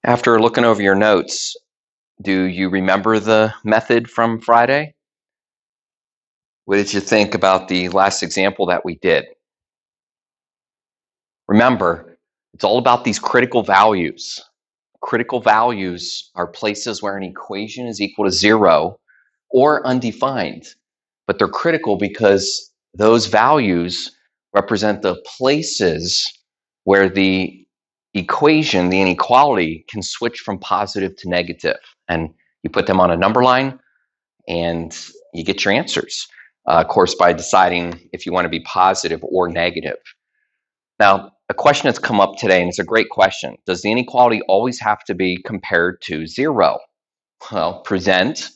After looking over your notes, do you remember the method from Friday? What did you think about the last example that we did? Remember, it's all about these critical values. Critical values are places where an equation is equal to 0 or undefined, but they're critical because those values represent the places where the equation, the inequality, can switch from positive to negative. And you put them on a number line and you get your answers, of course, by deciding if you want to be positive or negative. Now, a question that's come up today, and it's a great question. Does the inequality always have to be compared to 0? Well, present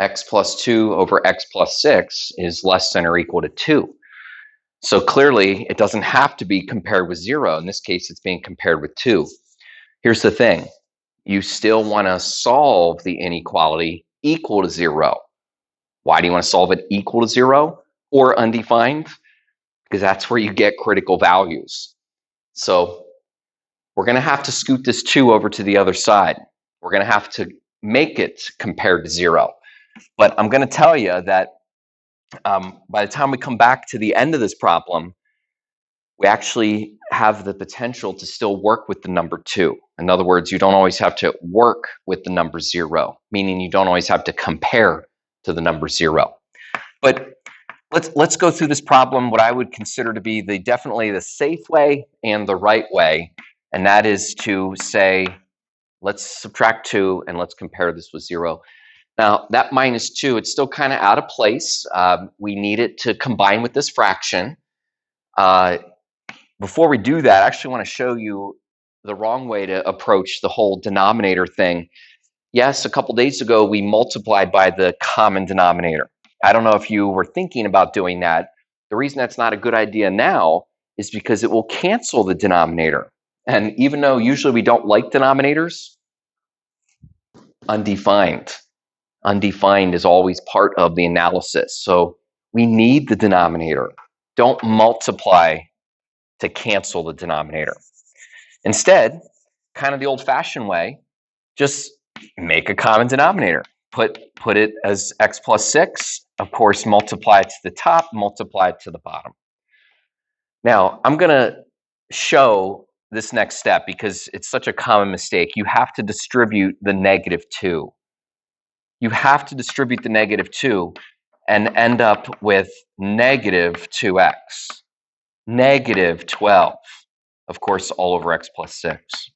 x plus 2 over x plus 6 is less than or equal to 2. So clearly, it doesn't have to be compared with 0. In this case, it's being compared with 2. Here's the thing. You still want to solve the inequality equal to 0. Why do you want to solve it equal to 0 or undefined? Because that's where you get critical values. So we're going to have to scoot this 2 over to the other side. We're going to have to make it compared to 0. But I'm going to tell you that by the time we come back to the end of this problem, we actually have the potential to still work with the number 2. In other words, you don't always have to work with the number 0, meaning you don't always have to compare to the number 0. But let's go through this problem, what I would consider to be definitely the safe way and the right way, and that is to say, let's subtract 2 and let's compare this with 0. Now, that minus 2, it's still kind of out of place. We need it to combine with this fraction. Before we do that, I actually want to show you the wrong way to approach the whole denominator thing. Yes, a couple days ago, we multiplied by the common denominator. I don't know if you were thinking about doing that. The reason that's not a good idea now is because it will cancel the denominator. And even though usually we don't like denominators, undefined is always part of the analysis. So we need the denominator. Don't multiply to cancel the denominator. Instead, kind of the old-fashioned way, just make a common denominator. Put it as x plus 6. Of course, multiply it to the top, multiply it to the bottom. Now, I'm going to show this next step because it's such a common mistake. You have to distribute the negative 2. You have to distribute the negative 2 and end up with negative 2x, negative 12, of course, all over x plus 6.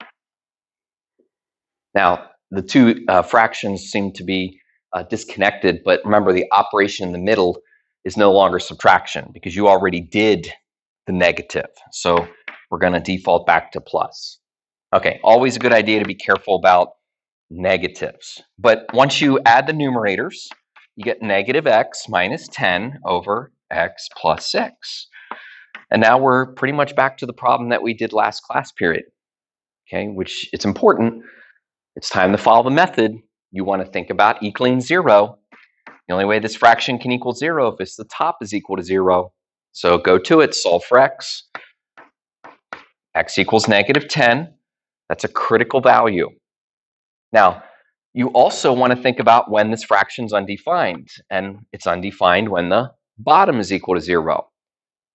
Now, the two fractions seem to be disconnected, but remember the operation in the middle is no longer subtraction because you already did the negative. So we're going to default back to plus. Okay, always a good idea to be careful about negatives. But once you add the numerators, you get negative x minus 10 over x plus 6. And now we're pretty much back to the problem that we did last class period, okay, which it's important. It's time to follow the method. You want to think about equaling 0. The only way this fraction can equal 0 if the top is equal to 0. So go to it, solve for x. X equals negative 10. That's a critical value. Now, you also want to think about when this fraction's undefined, and it's undefined when the bottom is equal to 0.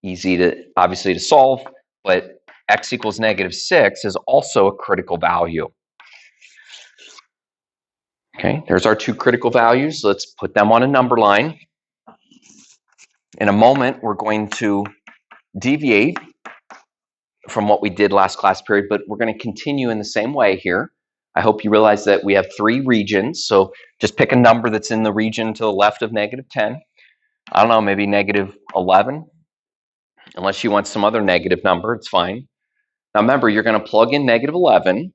Easy to, obviously, to solve, but x equals negative 6 is also a critical value. Okay, there's our two critical values. Let's put them on a number line. In a moment, we're going to deviate from what we did last class period, but we're going to continue in the same way here. I hope you realize that we have 3 regions, so just pick a number that's in the region to the left of negative 10. I don't know, maybe negative 11. Unless you want some other negative number, it's fine. Now remember, you're going to plug in negative 11,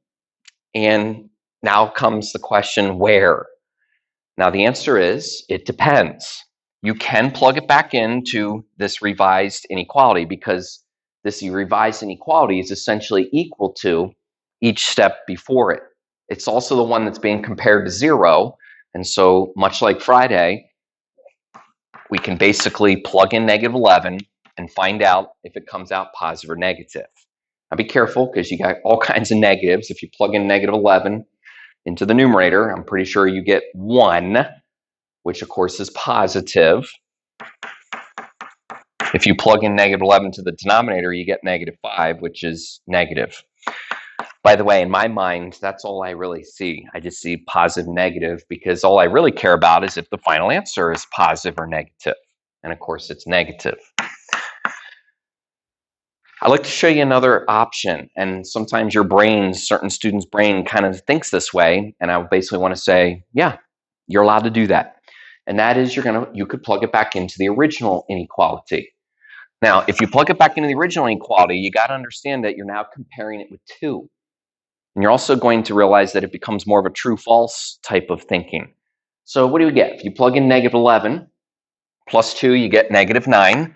and now comes the question, where? Now the answer is, it depends. You can plug it back into this revised inequality because this revised inequality is essentially equal to each step before it. It's also the one that's being compared to 0, and so much like Friday, we can basically plug in negative 11 and find out if it comes out positive or negative. Now be careful because you got all kinds of negatives. If you plug in negative 11 into the numerator, I'm pretty sure you get 1, which of course is positive. If you plug in negative 11 to the denominator, you get negative 5, which is negative. By the way, in my mind, that's all I really see. I just see positive, negative, because all I really care about is if the final answer is positive or negative. And of course, it's negative. I'd like to show you another option. And sometimes your brain, certain students' brain kind of thinks this way. And I basically want to say, yeah, you're allowed to do that. And that is you could plug it back into the original inequality. Now, if you plug it back into the original inequality, you got to understand that you're now comparing it with 2. And you're also going to realize that it becomes more of a true-false type of thinking. So what do you get? If you plug in negative 11 plus 2, you get negative 9.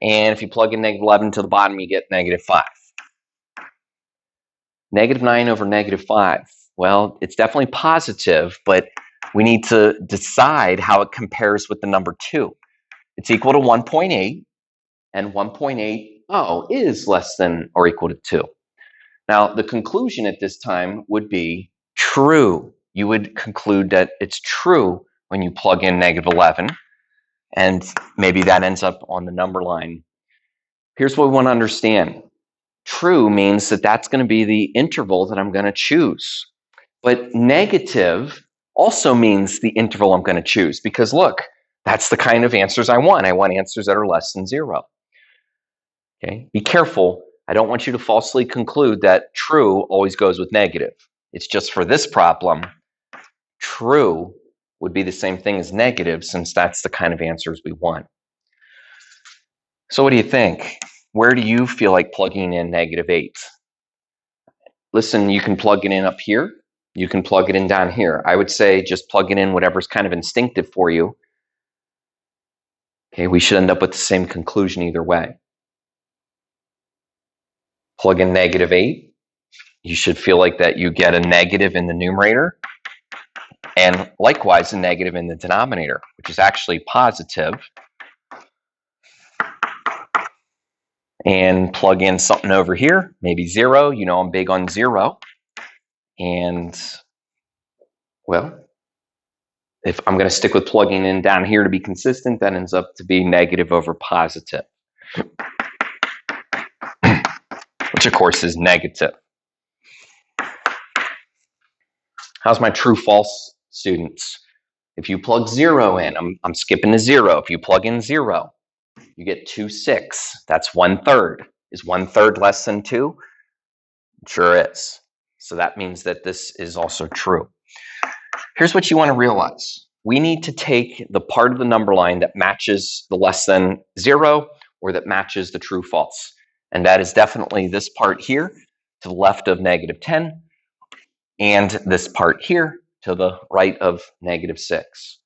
And if you plug in negative 11 to the bottom, you get negative 5. Negative 9 over negative 5. Well, it's definitely positive, but we need to decide how it compares with the number 2. It's equal to 1.8, and 1.80 is less than or equal to 2. Now, the conclusion at this time would be true. You would conclude that it's true when you plug in negative 11, and maybe that ends up on the number line. Here's what we want to understand. True means that that's going to be the interval that I'm going to choose. But negative also means the interval I'm going to choose, because look, that's the kind of answers I want. I want answers that are less than 0. Okay? Be careful. I don't want you to falsely conclude that true always goes with negative. It's just for this problem, true would be the same thing as negative, since that's the kind of answers we want. So what do you think? Where do you feel like plugging in negative 8? Listen, you can plug it in up here. You can plug it in down here. I would say just plug it in whatever's kind of instinctive for you. Okay, we should end up with the same conclusion either way. Plug in negative 8. You should feel like that you get a negative in the numerator, and likewise a negative in the denominator, which is actually positive. And plug in something over here, maybe 0. You know I'm big on 0. And, well, if I'm going to stick with plugging in down here to be consistent, that ends up to be negative over positive, which of course is negative. How's my true-false students? If you plug 0 in, I'm skipping to 0. If you plug in 0, you get 2 6. That's 1/3. Is 1/3 less than 2? Sure is. So that means that this is also true. Here's what you want to realize. We need to take the part of the number line that matches the less than 0 or that matches the true-false. And that is definitely this part here to the left of negative 10 and this part here to the right of negative 6.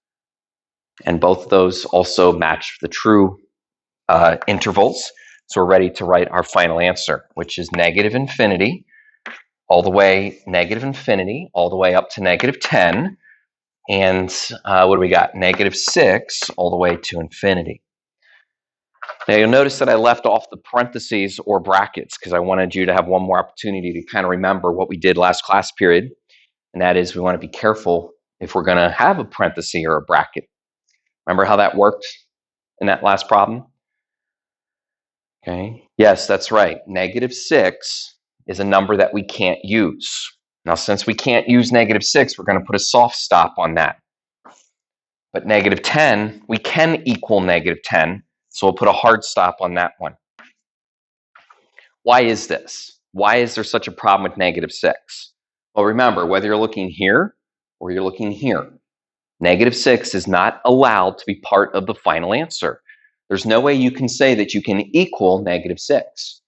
And both of those also match the true intervals. So we're ready to write our final answer, which is negative infinity, all the way negative infinity, all the way up to negative 10. And what do we got? Negative 6 all the way to infinity. Now you'll notice that I left off the parentheses or brackets because I wanted you to have one more opportunity to kind of remember what we did last class period. And that is we want to be careful if we're going to have a parenthesis or a bracket. Remember how that worked in that last problem? Okay. Yes, that's right. Negative 6 is a number that we can't use. Now, since we can't use negative 6, we're going to put a soft stop on that. But negative 10, we can equal negative 10, so we'll put a hard stop on that one. Why is this? Why is there such a problem with negative 6? Well, remember, whether you're looking here or you're looking here, negative 6 is not allowed to be part of the final answer. There's no way you can say that you can equal negative 6,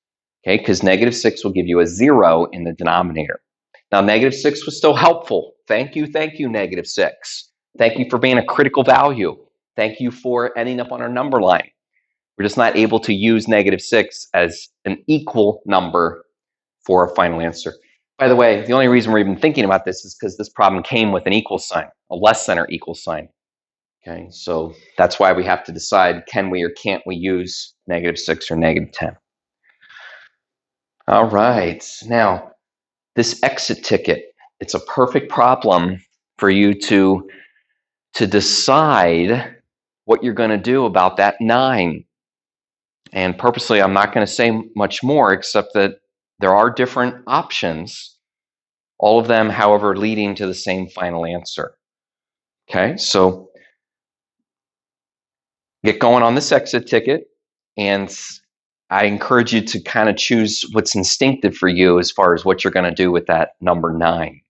okay? Because negative 6 will give you a 0 in the denominator. Now, negative 6 was still helpful. Thank you, negative 6. Thank you for being a critical value. Thank you for ending up on our number line. We're just not able to use negative 6 as an equal number for a final answer. By the way, the only reason we're even thinking about this is because this problem came with an equal sign, a less than or equal sign. Okay, so that's why we have to decide, can we or can't we use negative 6 or negative 10? All right. Now, this exit ticket, it's a perfect problem for you to decide what you're going to do about that 9. And purposely, I'm not going to say much more except that there are different options, all of them, however, leading to the same final answer. Okay, so get going on this exit ticket, and I encourage you to kind of choose what's instinctive for you as far as what you're going to do with that number 9.